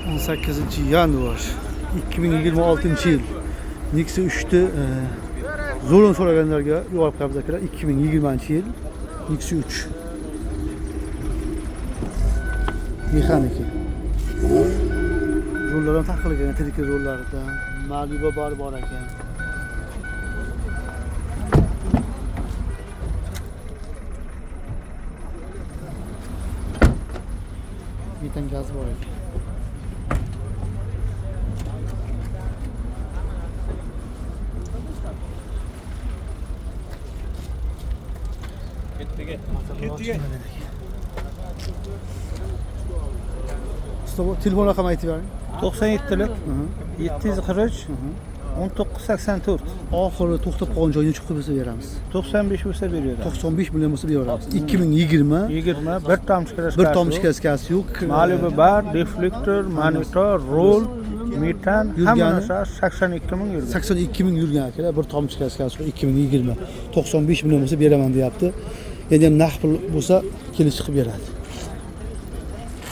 18-yanvar 2026-yil Nexia 3'te zo'run so'raganlarga yuborib qo'yamiz akalar. 2020-yil Nexia 3 mexaniki. Yo'llar ham taqilgan, tirik yo'llardan Malibu bor ekan. Metan gaz bor ekan. Ketdiga. Telefon raqamini aytib bering. 97'lik 743 1984 Oxiri to'xtab qolgan joyini chiqib bo'lsa beramiz. 95 bo'lsa beradi. 95 million bo'lsa beramiz. 2020 bir tomchi kraskasi. bir tomchi kraskasi yo'q. Malibu bar, reflektor, monitor, rol, metan hamma narsa 82 ming yurgan. 82 ming yurgan akalar. Bir tomchi kraskasi 2020 95 million bo'lsa beraman deyapti. Endi ham naqd pul bo'lsa kelib chiqib beradi.